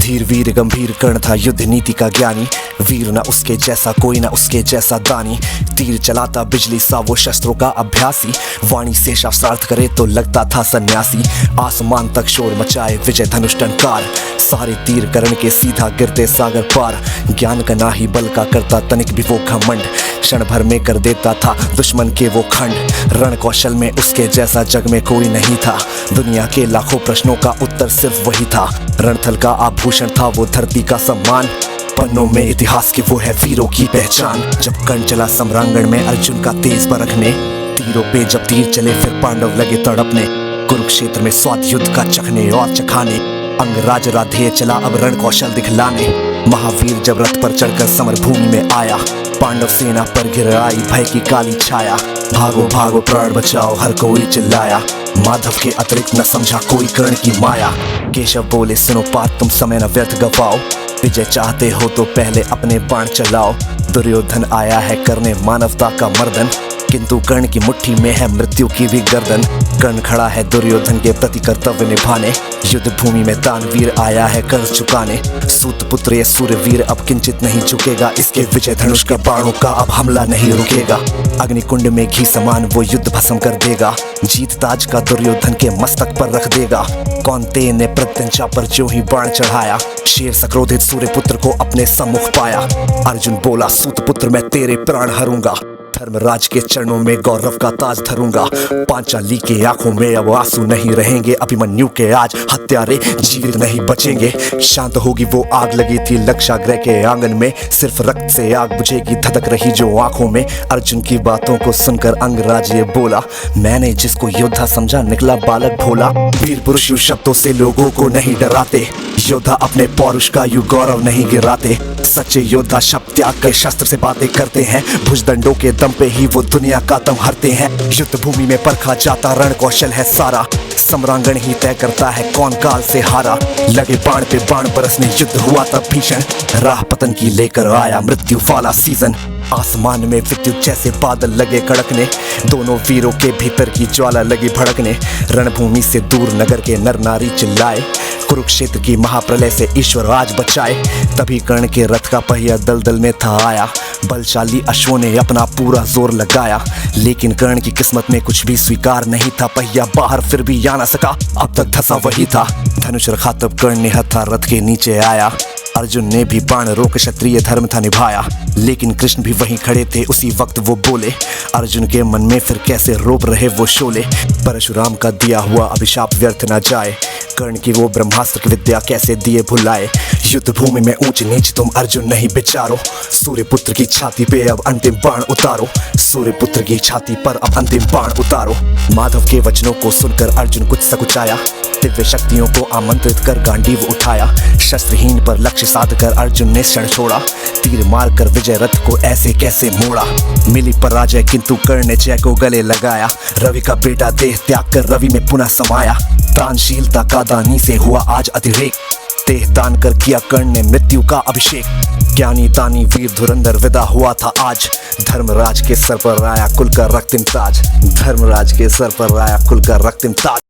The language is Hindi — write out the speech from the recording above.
धीर वीर गंभीर कर्ण था युद्ध नीति का ज्ञानी, वीर न उसके जैसा कोई न उसके जैसा दानी। तीर चलाता बिजली सा वो शस्त्रों का अभ्यासी, वाणी से शास्त्रार्थ करे तो लगता था सन्यासी। आसमान तक शोर मचाए विजय धनुष टंकार, सारे तीर कर्ण के सीधा गिरते सागर पार। ज्ञान का ना ही बल का करता तनिक भी वो घमंड, क्षण भर में कर देता था दुश्मन के वो खंड। रण कौशल में उसके जैसा जग में कोई नहीं था, दुनिया के लाखों प्रश्नों का उत्तर सिर्फ वही था। रणथल का आभूषण था वो धरती का सम्मान, पन्नों में इतिहास की वो है वीरों की पहचान। जब कर्ण चला सम्रांगण में अर्जुन का तेज बरखने, तीरों पे जब तीर चले फिर पांडव लगे तड़पने। कुरुक्षेत्र में स्वाद युद्ध का चखने और चखाने, अंगराज राधेय चला अब रण कौशल दिखलाने। महावीर जब रथ पर चढ़कर समर भूमि में आया, पांडव सेना पर गिर आई भय की काली छाया। भागो भागो प्राण बचाओ हर कोई चिल्लाया, माधव के अतिरिक्त न समझा कोई कर्ण की माया। केशव बोले सुनो बात तुम समय न व्यर्थ गवाओ, विजय चाहते हो तो पहले अपने बाण चलाओ। दुर्योधन आया है करने मानवता का मर्दन, किंतु कर्ण की मुट्ठी में है मृत्यु की भी गर्दन। कर्ण खड़ा है दुर्योधन के प्रति कर्तव्य निभाने, युद्ध भूमि में दानवीर आया है कर्ज चुकाने। सूत पुत्र ये सूर्यवीर अब किंचित नहीं झुकेगा, इसके विजय धनुष के बाणों का अब हमला नहीं रुकेगा। अग्निकुंड में घी समान वो युद्ध भस्म कर देगा, जीत ताज का दुर्योधन के मस्तक पर रख देगा। कौन्तेय ने प्रत्यंचा पर जो ही बाण चढ़ाया, शेर सक्रोधित सूर्यपुत्र को अपने सम्मुख पाया। अर्जुन बोला सूत पुत्र मैं तेरे प्राण हरूंगा, धर्मराज के चरणों में गौरव का ताज धरूंगा। पांचाली के आंखों में अब आंसू नहीं रहेंगे, अभिमन्यु के आज हत्यारे जीवित नहीं बचेंगे। शांत होगी वो आग लगी थी लक्षागृह के आंगन में, सिर्फ रक्त से आग बुझेगी धधक रही जो आंखों में। अर्जुन की बातों को सुनकर अंगराज ये बोला, मैंने जिसको योद्धा समझा निकला बालक भोला। वीर पुरुष यूं शब्दों से लोगों को नहीं डराते, योद्धा अपने पौरुष का यूं गौरव नहीं गिराते। सच्चे योद्धा शब्द त्याग कर शस्त्र से बातें करते हैं, भुजदंडों के दम पे ही वो दुनिया का दम हरते हैं। युद्ध भूमि में परखा जाता रण कौशल है सारा, सम्रांगण ही तय करता है कौन काल से हारा। लगे बाण पे बाण बरसने युद्ध हुआ तब भीषण, राह पतन की लेकर आया मृत्यु वाला सीजन। आसमान में विद्युत जैसे बादल लगे कड़कने, दोनों वीरों के भीतर की ज्वाला लगी भड़कने। रणभूमि से दूर नगर के नर नारी चिल्लाए, कुरुक्षेत्र की महाप्रलय से ईश्वर आज बचाए। तभी कर्ण के रथ का पहिया दलदल में था आया, बलशाली अश्वों ने अपना पूरा जोर लगाया। लेकिन कर्ण की किस्मत में कुछ भी स्वीकार नहीं था, पहिया बाहर फिर भी आ ना सका, अब तक धंसा वही था। धनुष रखा तब कर्ण ने हथा रथ के नीचे आया, अर्जुन ने भी बाण रोक क्षत्रिय धर्म था निभाया। लेकिन कृष्ण भी वहीं खड़े थे उसी वक्त वो बोले, अर्जुन के मन में फिर कैसे रोप रहे वो शोले। परशुराम का दिया हुआ अभिशाप व्यर्थ न जाए, कर्ण की वो ब्रह्मास्त्र की विद्या कैसे दिए भुलाए। युद्ध भूमि में ऊंच नीच तुम अर्जुन नहीं विचारो, सूर्यपुत्र की छाती पे अब अंतिम बाण उतारो। सूर्यपुत्र की छाती पर अब अंतिम बाण उतारो। माधव के वचनों को सुनकर अर्जुन कुछ सकुचाया, दिव्य शक्तियों को आमंत्रित कर गांडीव उठाया। शस्त्रहीन पर लक्ष्य साध कर अर्जुन ने क्षण छोड़ा, तीर मार कर विजय रथ को ऐसे कैसे मोड़ा। मिली पराजय किंतु कर्ण ने जय को गले लगाया, रवि का बेटा देह त्याग कर रवि में पुनः समाया। दानशीलता का दानी से हुआ आज अतिरेक, देह दान कर किया कर्ण ने मृत्यु का अभिषेक। ज्ञानी दानी वीर धुरंधर विदा हुआ था आज, धर्मराज के सर पर आया कुल का रक्तिम ताज। धर्मराज के सर पर आया कुल का रक्तिम ताज।